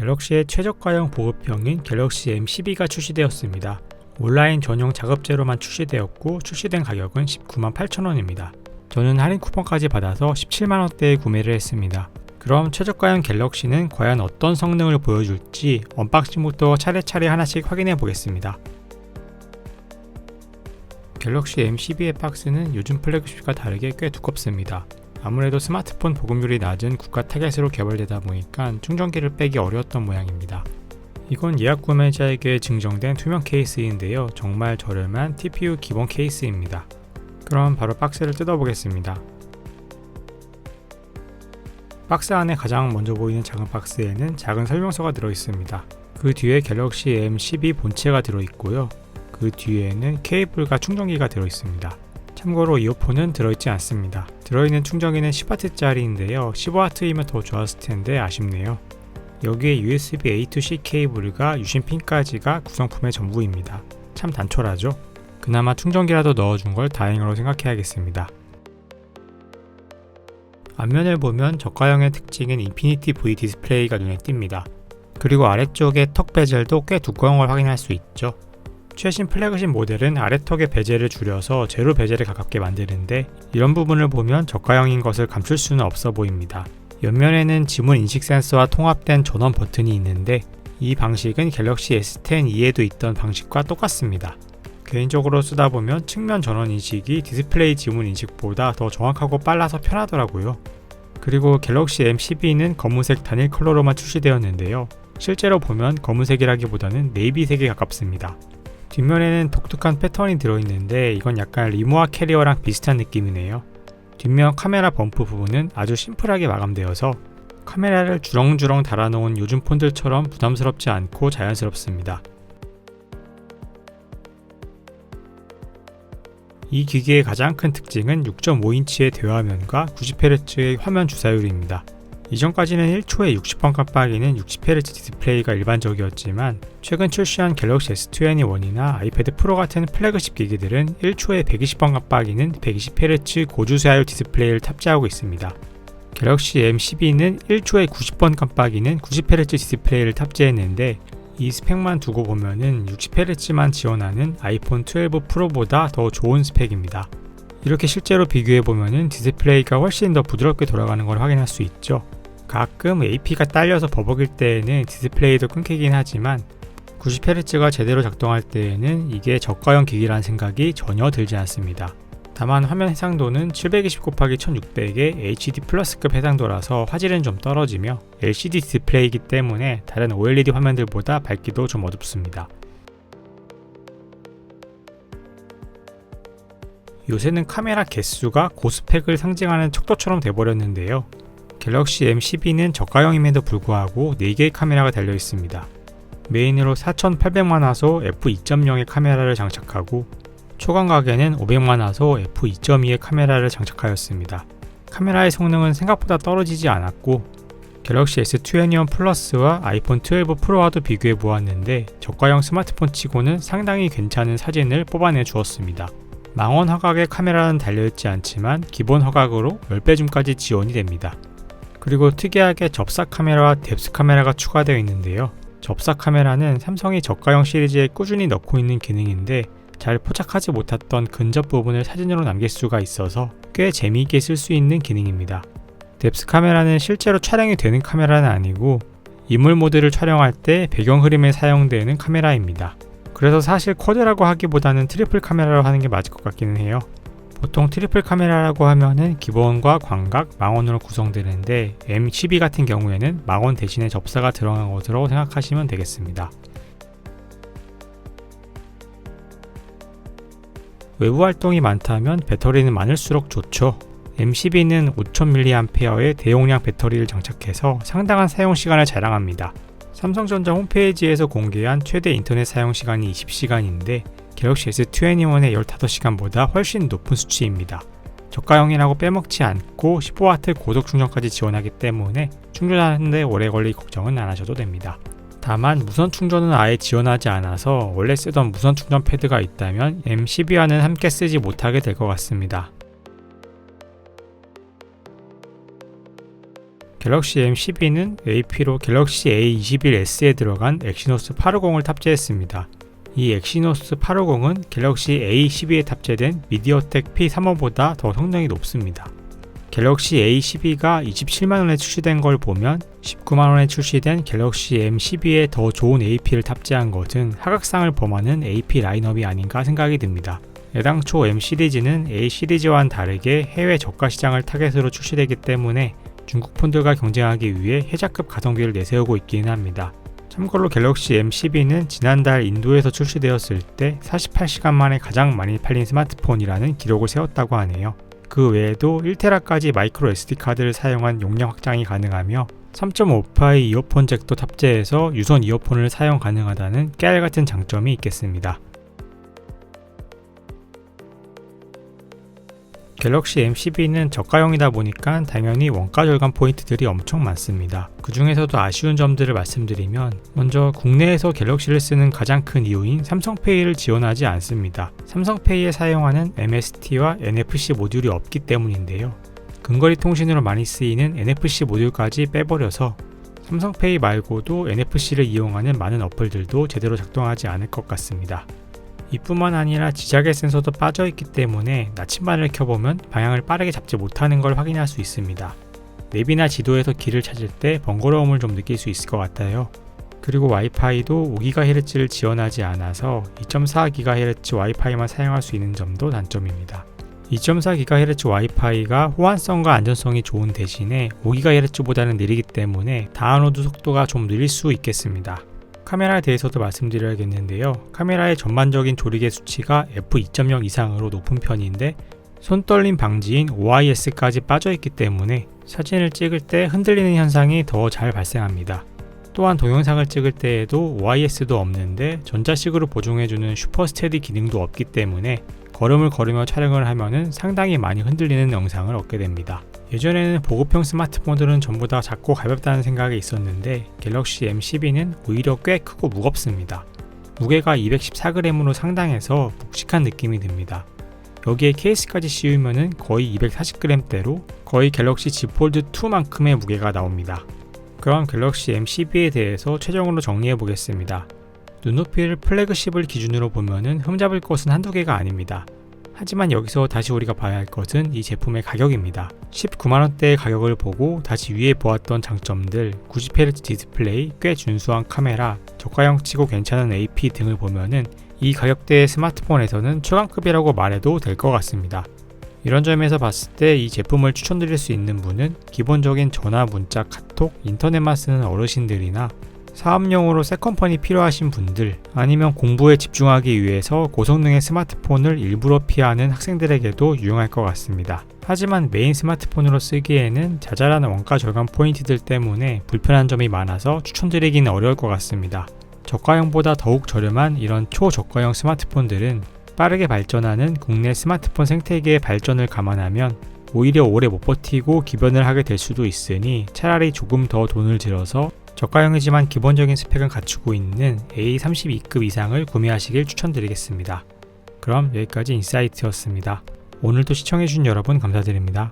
갤럭시의 최저가형 보급형인 갤럭시 M12가 출시되었습니다. 온라인 전용 자급제로만 출시되었고 출시된 가격은 198,000원입니다. 저는 할인 쿠폰까지 받아서 17만원대에 구매를 했습니다. 그럼 최저가형 갤럭시는 과연 어떤 성능을 보여줄지 언박싱부터 차례차례 하나씩 확인해 보겠습니다. 갤럭시 M12의 박스는 요즘 플래그십과 다르게 꽤 두껍습니다. 아무래도 스마트폰 보급률이 낮은 국가 타겟으로 개발되다 보니까 충전기를 빼기 어려웠던 모양입니다. 이건 예약 구매자에게 증정된 투명 케이스인데요. 정말 저렴한 TPU 기본 케이스입니다. 그럼 바로 박스를 뜯어보겠습니다. 박스 안에 가장 먼저 보이는 작은 박스에는 작은 설명서가 들어있습니다. 그 뒤에 갤럭시 M12 본체가 들어있고요. 그 뒤에는 케이블과 충전기가 들어있습니다. 참고로 이어폰은 들어있지 않습니다. 들어있는 충전기는 10W짜리인데요. 15W이면 더 좋았을 텐데 아쉽네요. 여기에 USB A to C 케이블과 유심핀까지가 구성품의 전부입니다. 참 단촐하죠? 그나마 충전기라도 넣어준 걸 다행으로 생각해야겠습니다. 앞면을 보면 저가형의 특징인 인피니티 V 디스플레이가 눈에 띕니다. 그리고 아래쪽에 턱 베젤도 꽤 두꺼운 걸 확인할 수 있죠. 최신 플래그십 모델은 아래턱의 베젤을 줄여서 제로 베젤에 가깝게 만드는데 이런 부분을 보면 저가형인 것을 감출 수는 없어 보입니다. 옆면에는 지문 인식 센서와 통합된 전원 버튼이 있는데 이 방식은 갤럭시 S10e에도 있던 방식과 똑같습니다. 개인적으로 쓰다 보면 측면 전원 인식이 디스플레이 지문 인식보다 더 정확하고 빨라서 편하더라고요. 그리고 갤럭시 M12는 검은색 단일 컬러로만 출시되었는데요. 실제로 보면 검은색이라기보다는 네이비색에 가깝습니다. 뒷면에는 독특한 패턴이 들어있는데 이건 약간 리모아 캐리어랑 비슷한 느낌이네요. 뒷면 카메라 범프 부분은 아주 심플하게 마감되어서 카메라를 주렁주렁 달아놓은 요즘 폰들처럼 부담스럽지 않고 자연스럽습니다. 이 기기의 가장 큰 특징은 6.5인치의 대화면과 90Hz의 화면 주사율입니다. 이전까지는 1초에 60번 깜빡이는 60Hz 디스플레이가 일반적이었지만 최근 출시한 갤럭시 S21이나 아이패드 프로 같은 플래그십 기기들은 1초에 120번 깜빡이는 120Hz 고주사율 디스플레이를 탑재하고 있습니다. 갤럭시 M12는 1초에 90번 깜빡이는 90Hz 디스플레이를 탑재했는데 이 스펙만 두고 보면은 60Hz만 지원하는 아이폰 12 프로보다 더 좋은 스펙입니다. 이렇게 실제로 비교해보면은 디스플레이가 훨씬 더 부드럽게 돌아가는 걸 확인할 수 있죠. 가끔 AP가 딸려서 버벅일 때에는 디스플레이도 끊기긴 하지만 90Hz가 제대로 작동할 때에는 이게 저가형 기기라는 생각이 전혀 들지 않습니다. 다만 화면 해상도는 720x1600의 HD 플러스급 해상도라서 화질은 좀 떨어지며 LCD 디스플레이이기 때문에 다른 OLED 화면들보다 밝기도 좀 어둡습니다. 요새는 카메라 개수가 고스펙을 상징하는 척도처럼 돼버렸는데요. 갤럭시 M12는 저가형임에도 불구하고 4개의 카메라가 달려 있습니다. 메인으로 4800만화소 f2.0의 카메라를 장착하고 초광각에는 500만화소 f2.2의 카메라를 장착하였습니다. 카메라의 성능은 생각보다 떨어지지 않았고 갤럭시 S21 플러스와 아이폰 12 프로와도 비교해 보았는데 저가형 스마트폰 치고는 상당히 괜찮은 사진을 뽑아내 주었습니다. 망원 화각의 카메라는 달려있지 않지만 기본 화각으로 10배 줌까지 지원이 됩니다. 그리고 특이하게 접사 카메라와 뎁스 카메라가 추가되어 있는데요. 접사 카메라는 삼성이 저가형 시리즈에 꾸준히 넣고 있는 기능인데 잘 포착하지 못했던 근접 부분을 사진으로 남길 수가 있어서 꽤 재미있게 쓸 수 있는 기능입니다. 뎁스 카메라는 실제로 촬영이 되는 카메라는 아니고 인물 모드를 촬영할 때 배경 흐림에 사용되는 카메라입니다. 그래서 사실 쿼드라고 하기보다는 트리플 카메라로 하는 게 맞을 것 같기는 해요. 보통 트리플 카메라라고 하면은 기본과 광각, 망원으로 구성되는데 M12 같은 경우에는 망원 대신에 접사가 들어간 것으로 생각하시면 되겠습니다. 외부 활동이 많다면 배터리는 많을수록 좋죠. M12는 5000mAh의 대용량 배터리를 장착해서 상당한 사용시간을 자랑합니다. 삼성전자 홈페이지에서 공개한 최대 인터넷 사용시간이 20시간인데 갤럭시 S21의 15시간보다 훨씬 높은 수치입니다. 저가형이라고 빼먹지 않고 15W 고속 충전까지 지원하기 때문에 충전하는데 오래 걸릴 걱정은 안 하셔도 됩니다. 다만 무선 충전은 아예 지원하지 않아서 원래 쓰던 무선 충전 패드가 있다면 M12와는 함께 쓰지 못하게 될 것 같습니다. 갤럭시 M12는 AP로 갤럭시 A21S에 들어간 엑시노스 850을 탑재했습니다. 이 엑시노스 850은 갤럭시 A12에 탑재된 미디어텍 P35보다 더 성능이 높습니다. 갤럭시 A12가 27만원에 출시된 걸 보면 19만원에 출시된 갤럭시 M12에 더 좋은 AP를 탑재한 것은 하각상을 범하는 AP 라인업이 아닌가 생각이 듭니다. 애당초 M 시리즈는 A 시리즈와는 다르게 해외 저가 시장을 타겟으로 출시되기 때문에 중국 폰들과 경쟁하기 위해 혜자급 가성비를 내세우고 있기는 합니다. 참고로 갤럭시 M12는 지난달 인도에서 출시되었을 때 48시간 만에 가장 많이 팔린 스마트폰이라는 기록을 세웠다고 하네요. 그 외에도 1테라까지 마이크로 SD카드를 사용한 용량 확장이 가능하며 3.5파이 이어폰 잭도 탑재해서 유선 이어폰을 사용 가능하다는 깨알같은 장점이 있겠습니다. 갤럭시 M12는 저가형이다 보니까 당연히 원가 절감 포인트들이 엄청 많습니다. 그 중에서도 아쉬운 점들을 말씀드리면 먼저 국내에서 갤럭시를 쓰는 가장 큰 이유인 삼성페이를 지원하지 않습니다. 삼성페이에 사용하는 MST와 NFC 모듈이 없기 때문인데요. 근거리 통신으로 많이 쓰이는 NFC 모듈까지 빼버려서 삼성페이 말고도 NFC를 이용하는 많은 어플들도 제대로 작동하지 않을 것 같습니다. 이뿐만 아니라 지자개 센서도 빠져있기 때문에 나침반을 켜보면 방향을 빠르게 잡지 못하는 걸 확인할 수 있습니다. 맵이나 지도에서 길을 찾을 때 번거로움을 좀 느낄 수 있을 것 같아요. 그리고 와이파이도 5GHz를 지원하지 않아서 2.4GHz 와이파이만 사용할 수 있는 점도 단점입니다. 2.4GHz 와이파이가 호환성과 안전성이 좋은 대신에 5GHz보다는 느리기 때문에 다운로드 속도가 좀 느릴 수 있겠습니다. 카메라에 대해서도 말씀드려야겠는데요. 카메라의 전반적인 조리개 수치가 f2.0 이상으로 높은 편인데 손떨림 방지인 OIS까지 빠져있기 때문에 사진을 찍을 때 흔들리는 현상이 더 잘 발생합니다. 또한 동영상을 찍을 때에도 OIS도 없는데 전자식으로 보정해주는 슈퍼 스테디 기능도 없기 때문에 걸음을 걸으며 촬영을 하면은 상당히 많이 흔들리는 영상을 얻게 됩니다. 예전에는 보급형 스마트폰들은 전부 다 작고 가볍다는 생각이 있었는데 갤럭시 M12는 오히려 꽤 크고 무겁습니다. 무게가 214g으로 상당해서 묵직한 느낌이 듭니다. 여기에 케이스까지 씌우면 거의 240g대로 거의 갤럭시 Z 폴드 2만큼의 무게가 나옵니다. 그럼 갤럭시 M12에 대해서 최종으로 정리해 보겠습니다. 눈높이를 플래그십을 기준으로 보면 흠잡을 것은 한두 개가 아닙니다. 하지만 여기서 다시 우리가 봐야 할 것은 이 제품의 가격입니다. 19만원대의 가격을 보고 다시 위에 보았던 장점들 90Hz 디스플레이, 꽤 준수한 카메라, 저가형 치고 괜찮은 AP 등을 보면은 이 가격대의 스마트폰에서는 최강급이라고 말해도 될 것 같습니다. 이런 점에서 봤을 때 이 제품을 추천드릴 수 있는 분은 기본적인 전화, 문자, 카톡, 인터넷만 쓰는 어르신들이나 사업용으로 새 컴퍼니 필요하신 분들, 아니면 공부에 집중하기 위해서 고성능의 스마트폰을 일부러 피하는 학생들에게도 유용할 것 같습니다. 하지만 메인 스마트폰으로 쓰기에는 자잘한 원가 절감 포인트들 때문에 불편한 점이 많아서 추천드리기는 어려울 것 같습니다. 저가형보다 더욱 저렴한 이런 초저가형 스마트폰들은 빠르게 발전하는 국내 스마트폰 생태계의 발전을 감안하면 오히려 오래 못 버티고 기변을 하게 될 수도 있으니 차라리 조금 더 돈을 들여서 저가형이지만 기본적인 스펙은 갖추고 있는 A32급 이상을 구매하시길 추천드리겠습니다. 그럼 여기까지 인사이트였습니다. 오늘도 시청해주신 여러분 감사드립니다.